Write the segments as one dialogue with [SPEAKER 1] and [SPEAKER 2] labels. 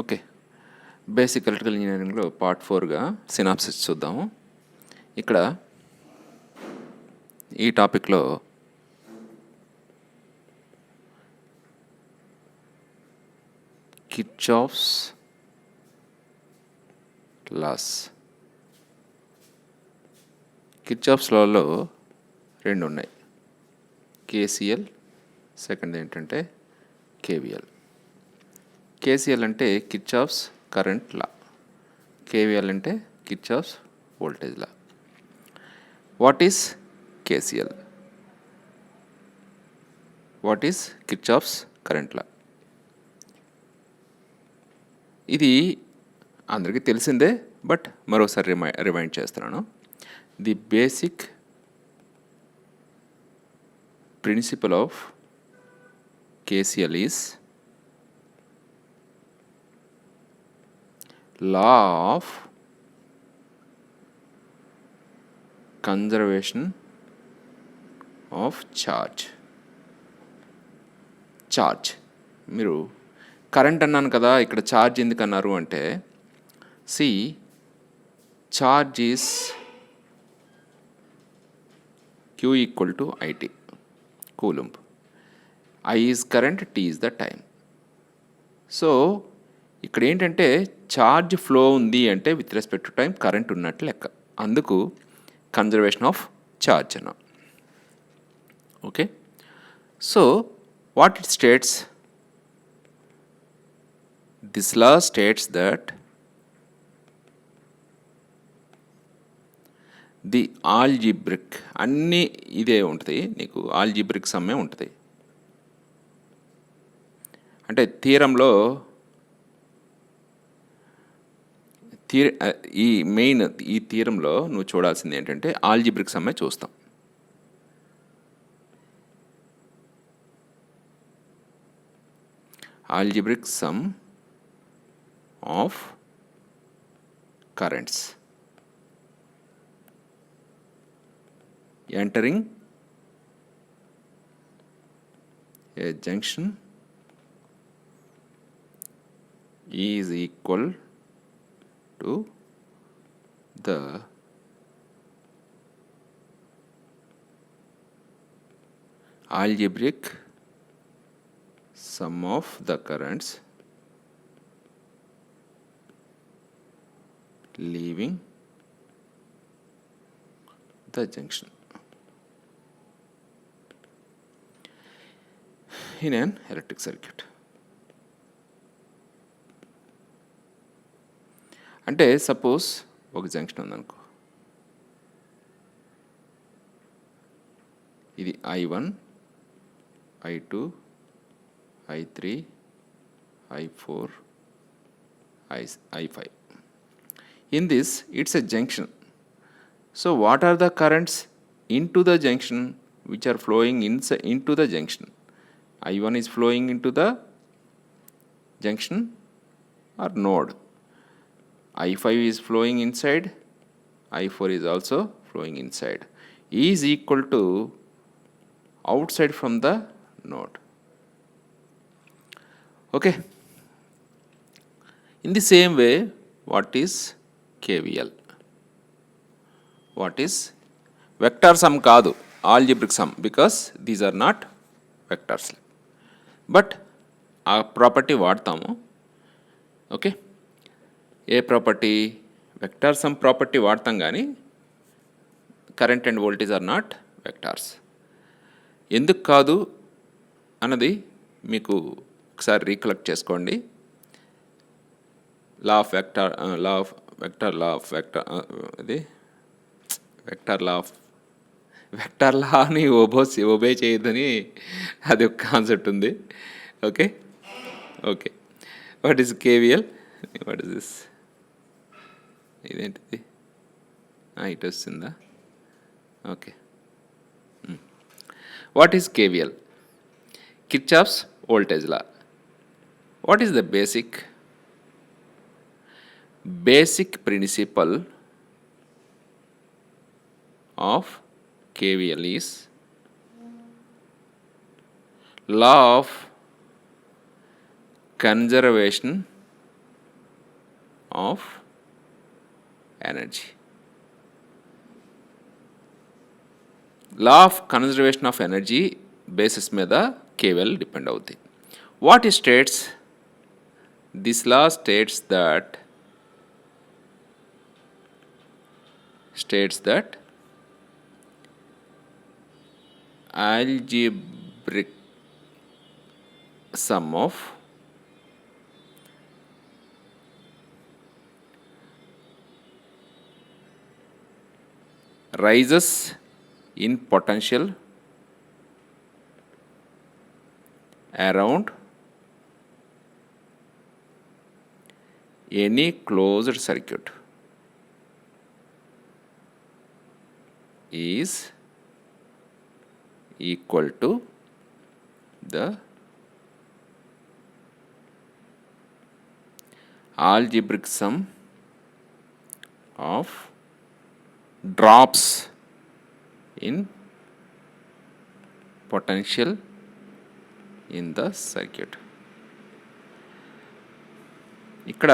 [SPEAKER 1] Okay, basic electrical ఇంజనీరింగ్లో part 4గా synopsis చూద్దాము. ఇక్కడ ఈ టాపిక్లో కిర్చాఫ్స్ లాస్. కిర్చాఫ్స్ లాలో రెండు ఉన్నాయి, కేసిఎల్, సెకండ్ ఏంటంటే కేవిఎల్. కేసిఎల్ అంటే కిర్చాఫ్స్ కరెంట్ లా, కేవిఎల్ అంటే Kirchhoff's voltage law. What is KCL? What is Kirchhoff's current law? ఇది అందరికీ తెలిసిందే, బట్ మరోసారి రిమైండ్ చేస్తున్నాను. The basic principle of KCL is law of conservation of charge. మీరు current అన్నాను కదా, ఇక్కడ ఛార్జ్ ఎందుకు అన్నారు అంటే, see charge is Q equal to IT, coulomb. I is current, T is the time. So ఇక్కడ ఏంటంటే ఛార్జ్ ఫ్లో ఉంది అంటే with respect to time current ఉన్నట్లు లెక్క. అందుకు కన్జర్వేషన్ ఆఫ్ ఛార్జ్ అన్న. Okay, so what it states? This law states that the algebraic, అన్నీ ఇదే ఉంటుంది, నీకు ఆల్జిబ్రిక్ సమ్మే ఉంటుంది. అంటే థియరంలో ఈ థియరంలో నువ్వు చూడాల్సింది ఏంటంటే ఆల్జిబ్రిక్ సమ్మే చూస్తాం. Algebraic some of currents entering A junction is equal to the algebraic sum of the currents leaving the junction in an electric circuit. అంటే సపోజ్ ఒక జంక్షన్ ఉందనుకో, ఇది I1, I2, I3, I4, I5. In this, it's a junction. So what are the currents into the junction which are flowing into the junction? I1 is flowing into the junction or node. I5 is flowing inside, I4 is also flowing inside. E is equal to outside from the node. Okay. In the same way, what is KVL? What is vector sum kaadu, algebraic sum, because these are not vectors. But ఆ property వాడతాము. Okay, ఏ property? Vector sum property వాడతాం, కానీ current and voltage are not vectors. ఎందుకు కాదు అన్నది మీకు ఒకసారి రీకలెక్ట్ చేసుకోండి. లా ఆఫ్ వెక్టార్, ఇది వెక్టార్ లాని ఒబే చేయొద్దని అది ఒక కాన్సెప్ట్ ఉంది. Okay, what is KVL? What is this? ఇదేంటిది? ఇటు వస్తుందా? Okay, what is KVL? Kirchhoff's voltage law. What is the basic principle of KVL is law of conservation of energy. Law of conservation of energy basis మీద Keval depend అవుతాయి. What ఈ states? This law states that algebraic sum of rises in potential around any closed circuit is equal to the algebraic sum of drops in potential in the circuit. ఇక్కడ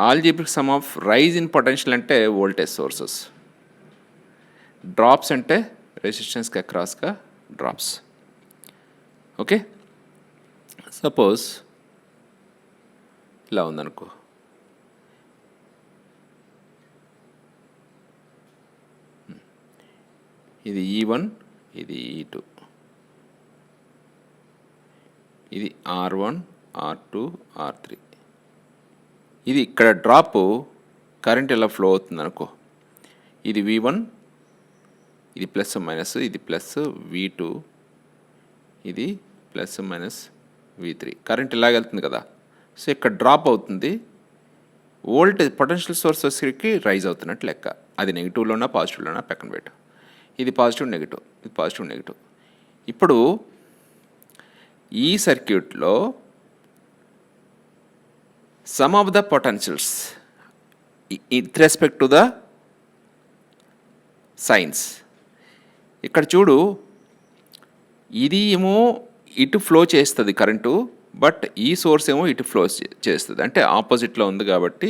[SPEAKER 1] algebraic sum of rise in potential అంటే voltage sources, drops అంటే రెసిస్టెన్స్కి అక్రాస్గా drops. Okay, suppose ఇలా ఉందనుకో, ఇది E1, ఇది E2, ఇది R1, R2, R3. ఇది ఇక్కడ డ్రాప్ కరెంట్ ఎలా ఫ్లో అవుతుంది అనుకో, ఇది V1, ఇది ప్లస్ మైనస్, ఇది ప్లస్ V2, ఇది ప్లస్ మైనస్ V3. కరెంట్ ఇలాగ వెళ్తుంది కదా. సో ఇక్కడ డ్రాప్ అవుతుంది, వోల్టేజ్ పొటెన్షియల్ సోర్సెస్కి రైజ్ అవుతున్నట్టు లెక్క. అది నెగిటివ్లోనా పాజిటివ్లోనా పక్కన పెట్టు. ఇది పాజిటివ్ నెగిటివ్, ఇది పాజిటివ్ నెగిటివ్. ఇప్పుడు ఈ సర్క్యూట్లో some of the potentials with respect to the science. ఇక్కడ చూడు, ఇది ఏమో ఇటు ఫ్లో చేస్తుంది కరెంటు, బట్ ఈ సోర్స్ ఏమో ఇటు ఫ్లో చేస్తుంది, అంటే ఆపోజిట్లో ఉంది. కాబట్టి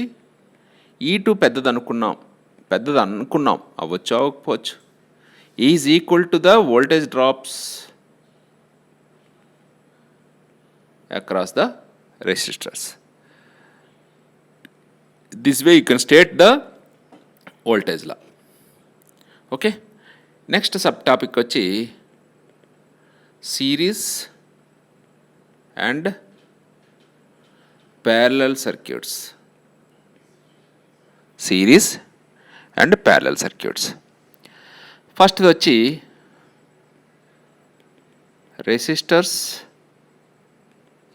[SPEAKER 1] E2 పెద్దది అనుకున్నాం, అవ్వచ్చు అవ్వకపోవచ్చు. Is equal to the voltage drops across the resistors. This way you can state the voltage law. Okay, next subtopic వచ్చి series and parallel circuits. Series and parallel circuits. First వచ్చి resistors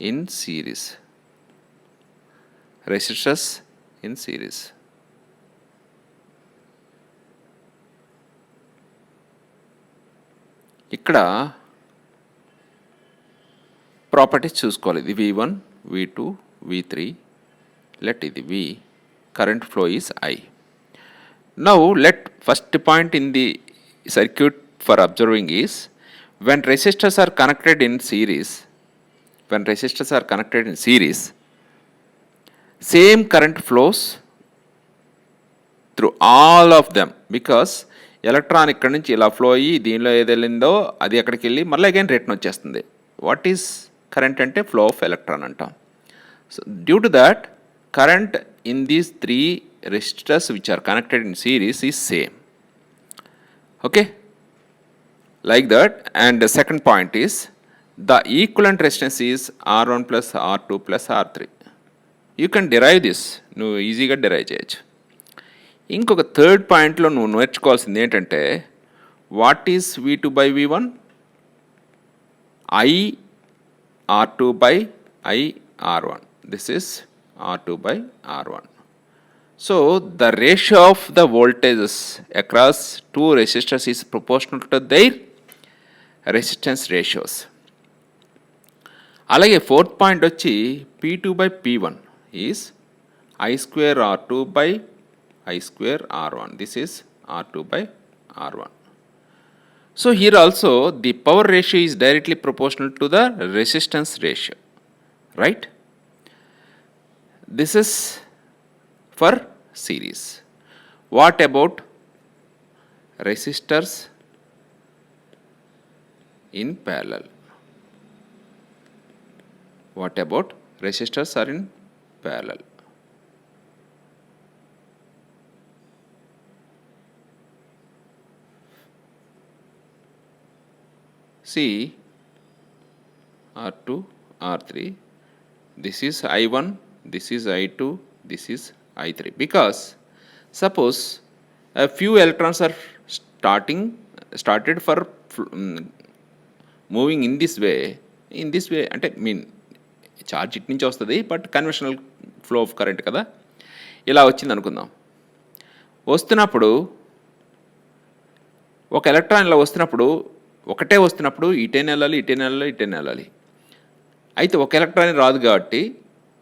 [SPEAKER 1] in series. Resistors in series. ఇక్కడ properties చూసుకోవాలి. ఇది V1, V2, V3. let ఇది V. current flow is I. Now let first point in the circuit for observing is when resistors are connected in series. When resistors are connected in series, same current flows through all of them, because electron ఇక్కడ నుంచి ఇలా flow అయ్యి దీనిలో ఏది వెళ్ళిందో అది అక్కడికి వెళ్ళి మళ్ళీ అగైన్ రిటర్న్ వచ్చేస్తుంది. వాట్ ఈస్ కరెంట్ అంటే ఫ్లో ఆఫ్ ఎలక్ట్రాన్ అంటాం. So due to that current in these 3 resistors which are connected in series is same. Okay, like that. And the second point is the equivalent resistance is R1 plus R2 plus R3. You can derive this. నువ్వు ఈజీగా derive చేయొచ్చు. ఇంకొక third పాయింట్లో నువ్వు నేర్చుకోవాల్సింది ఏంటంటే what is V2 by V1? I R2 by I R1. This is R2 by R1. So the ratio of the voltages across two resistors is proportional to their resistance ratios. అలాగే fourth point వచ్చి P2 by P1 is I square R2 by I square R1. This is R2 by R1. So here also the power ratio is directly proportional to the resistance ratio, right? This is for series. What about resistors in parallel? What about resistors are in parallel? See, R2, R3, this is I1, this is I2, this is I3. Because suppose a few electrons are started for moving in this way అంటే mean charge ఇటు నుంచి వస్తుంది, but conventional flow of current కదా, ఇలా వచ్చింది అనుకుందాం. వస్తున్నప్పుడు ఒక ఎలక్ట్రాన్ ఇలా వస్తున్నప్పుడు ఒకటే వస్తున్నప్పుడు ఇటేనే వెళ్ళాలి, ఇటేనే వెళ్ళాలి, ఇటేనే వెళ్ళాలి. అయితే ఒక ఎలక్ట్రాన్ రాదు కాబట్టి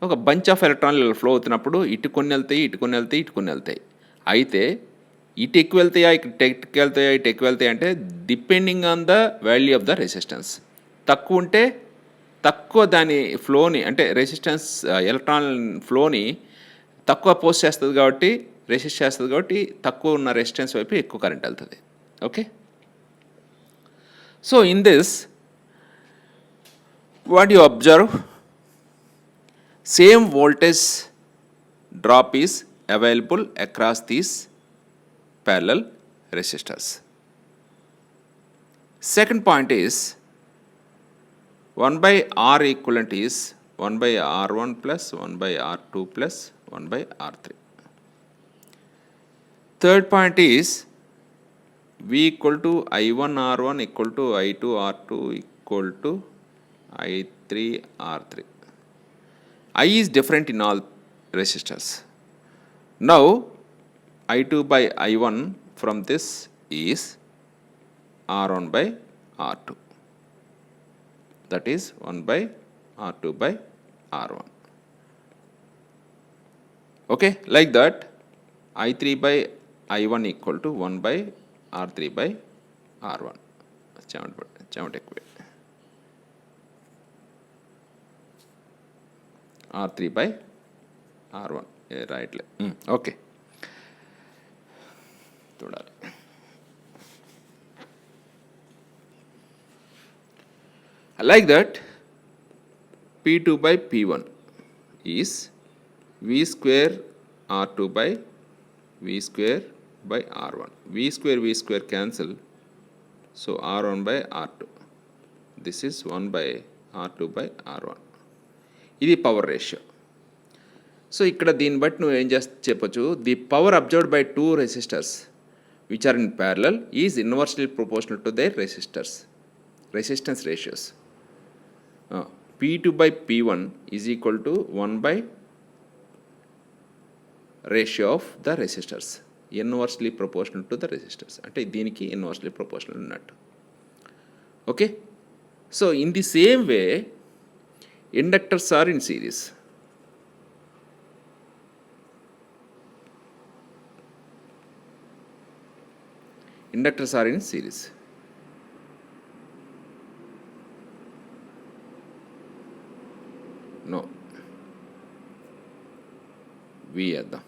[SPEAKER 1] ఒక బంచ్ ఆఫ్ ఎలక్ట్రాన్లు ఇలా ఫ్లో అవుతున్నప్పుడు ఇటు కొన్ని వెళ్తాయి, ఇటు కొన్ని వెళ్తాయి, ఇటు కొన్ని వెళ్తాయి. అయితే ఇటు ఎక్కువ వెళ్తాయా, ఇటు ఎక్కువ వెళ్తాయా, ఇటు ఎక్కువ వెళ్తాయి అంటే depending on the value of the resistance. తక్కువ ఉంటే తక్కువ దాని ఫ్లోని అంటే రెసిస్టెన్స్ ఎలక్ట్రాన్ ఫ్లోని తక్కువ పోస్ట్ చేస్తుంది కాబట్టి, రెసిస్ట్ చేస్తుంది కాబట్టి తక్కువ ఉన్న రెసిస్టెన్స్ వైపు ఎక్కువ కరెంట్ వెళ్తుంది. Okay, so in this what you observe, same voltage drop is available across these parallel resistors. Second point is 1 by R equivalent is 1 by R1 plus 1 by R2 plus 1 by R3. Third point is V equal to I1 R1 equal to I2 R2 equal to I3 R3. I is different in all resistors. Now I2 by I1 from this is R1 by R2. That is 1 by R2 by R1. Okay, like that I3 by I1 equal to 1 by R3 by R1. R3 by R1. Right. Okay. Like that, P2 by P1 is V square R2 by V square by R1. V square cancel. So R1 by R2. This is 1 by R2 by R1. ఇది power ratio. So ఇక్కడ దీన్ని బట్టి నువ్వు ఏం చెప్పొచ్చు, the power observed by two resistors which are in parallel is inversely proportional to their resistance ratios. P2 by P1 is equal to 1 by ratio of the resistors, inversely proportional to the resistors. అంటే దీనికి inversely proportional ఉన్నట్టు. Okay, so in the same way inductors are in series. Inductors are in series. No, V adda.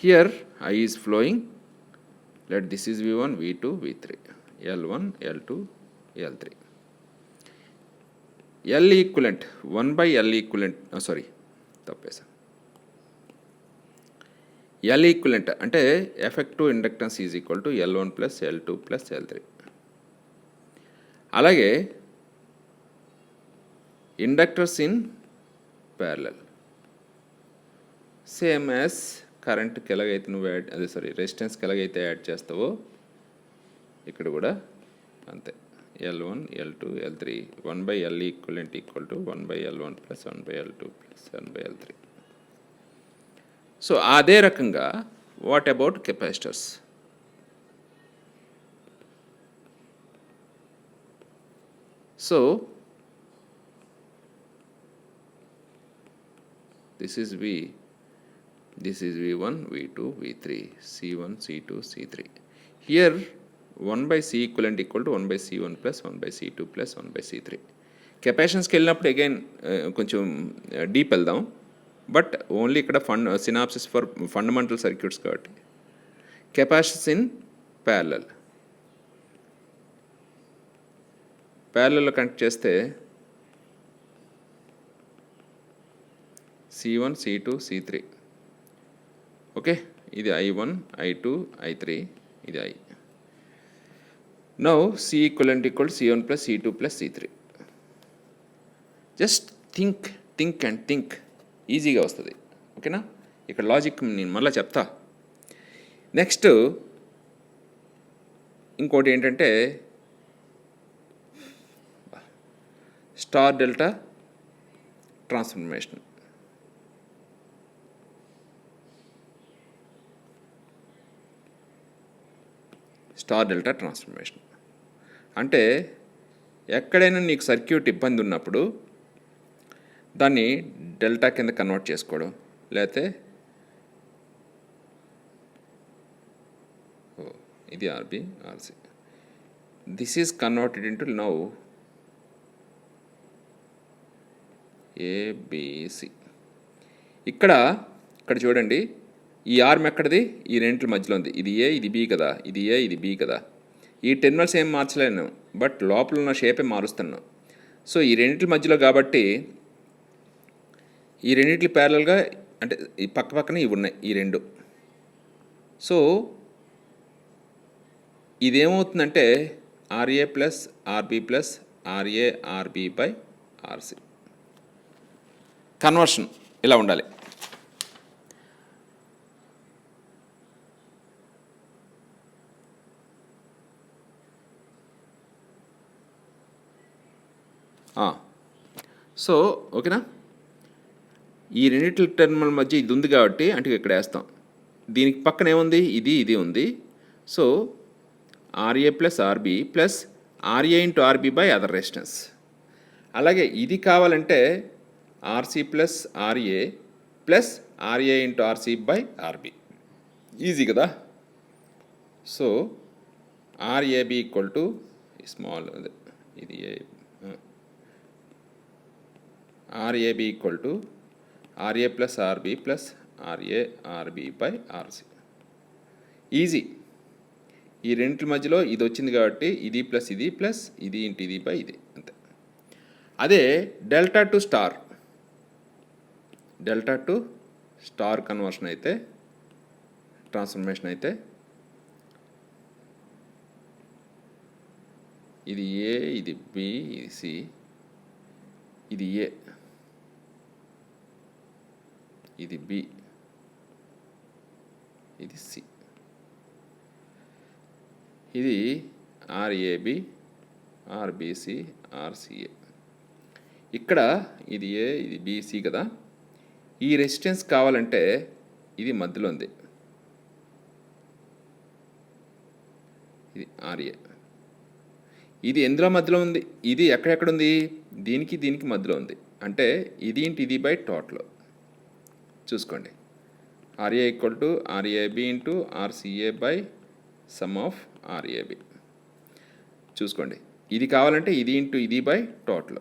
[SPEAKER 1] Here I is flowing. Let this is V1, V2, V3, L1, L2, L3. L equivalent, 1 by L equivalent, తప్పేసా. L equivalent అంటే effective inductance is equal to L1 plus L2 plus L3. అలాగే inductors in parallel same as కరెంట్కి ఎలాగైతే నువ్వు రెసిస్టెన్స్కి ఎలాగైతే add చేస్తావో ఇక్కడ కూడా అంతే. L1, L2, L3, 1 by L equivalent equal to 1 by L1 plus 1 by L2 plus 1 by L3. So అదే రకంగా what about capacitors? So this is V. This is V1, V2, V3, C1, C2, C3. Here 1/C equivalent equal to 1/C1 plus 1/C2 plus 1/C3. కెపాసిటెన్స్కి వెళ్ళినప్పుడు again కొంచెం deep వెళ్దాం, but only ఇక్కడ synopsis for fundamental circuits కాబట్టి. Capacitance in ప్యారలల్లో connect చేస్తే C1, C2, C3. Okay, ఇది I1, I2, I3, ఇది I. Now C equivalent equal C1 plus C2 plus C3. Just think ఈజీగా వస్తుంది. ఓకేనా? ఇక్కడ లాజిక్ నేను మళ్ళీ చెప్తా. నెక్స్ట్ ఇంకోటి ఏంటంటే star delta transformation. Star delta transformation అంటే ఎక్కడైనా నీకు సర్క్యూట్ ఇబ్బంది ఉన్నప్పుడు దాన్ని డెల్టా కింద కన్వర్ట్ చేసుకోవడం, లేకపోతే ఇది RB RC, this is converted into now ABC. ఇక్కడ చూడండి, ఈ ఆర్మ్ ఎక్కడిది? ఈ రెంట్ల మధ్యలో ఉంది. ఇది ఏ, ఇది బి కదా, ఇది ఏ, ఇది బి కదా. ఈ టెర్మినల్స్ ఏం మార్చలేను, బట్ లోపల ఉన్న షేపే మారుస్తున్నాను. సో ఈ రెండింటి మధ్యలో కాబట్టి ఈ రెండింటి ప్యారలల్గా అంటే ఈ పక్కనే ఇవి ఉన్నాయి, ఈ రెండు. సో ఇదేమవుతుందంటే R A plus R B plus R A R B by R C. Conversion ఇలా ఉండాలి. సో ఓకేనా? ఈ రెండింటి టెర్మినల్ మధ్య ఇది ఉంది కాబట్టి అంటే ఇక్కడ వేస్తాం. దీనికి పక్కన ఏముంది? ఇది ఉంది. So R A plus R B plus R A into R B by other resistance. అలాగే ఇది కావాలంటే R C plus R A plus R A into R C by R B. Easy కదా? So R A B equal to small ఇది R A B equal to R A plus R B plus R A R B by R C. Easy. ఈ రెండింటి మధ్యలో ఇది వచ్చింది కాబట్టి ఇది ప్లస్ ఇది ఇంటూ ఇది బై ఇది, అంతే. అదే డెల్టా టు స్టార్ కన్వర్షన్ అయితే, ట్రాన్స్ఫర్మేషన్ అయితే ఇది ఏ, ఇది బి, ఇది సి, ఇది ఏ, ఇది బి, ఇది సి, ఇది ఆర్ఏబి, ఆర్బిసి, ఆర్సిఏ. ఇక్కడ ఇది ఏ, ఇది బిసి కదా. ఈ రెసిస్టెన్స్ కావాలంటే ఇది మధ్యలో ఉంది, ఇది ఆర్ఏ. ఇది ఎందులో మధ్యలో ఉంది? ఇది ఎక్కడెక్కడ ఉంది? దీనికి మధ్యలో ఉంది. అంటే ఇది ఇంటూ ఇది బై టోటల్. చూసుకోండి, R A equal to R A B into R C A by sum of R A B. చూసుకోండి, ఇది కావాలంటే ఇది ఇంటూ ఇది బై టోటల్.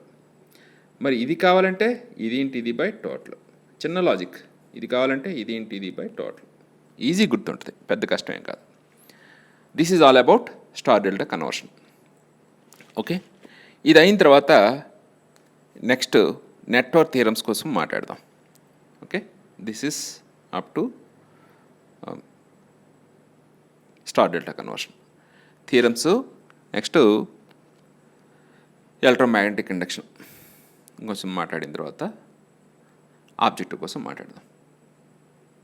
[SPEAKER 1] మరి ఇది కావాలంటే ఇది ఇంటూ ఇది బై టోటల్. చిన్న లాజిక్. ఇది కావాలంటే ఇది ఇంటూ ఇది బై టోటల్. ఈజీ గుర్తుంటుంది, పెద్ద కష్టమేం కాదు. This is all about star delta conversion. Okay, ఇది అయిన తర్వాత నెక్స్ట్ నెట్వర్క్ థియరమ్స్ కోసం మాట్లాడదాం. Okay, this is up to star delta conversion theorems. Next electromagnetic induction కోసం మాట్లాడిన తర్వాత ఆబ్జెక్టివ్ కోసం మాట్లాడదాం.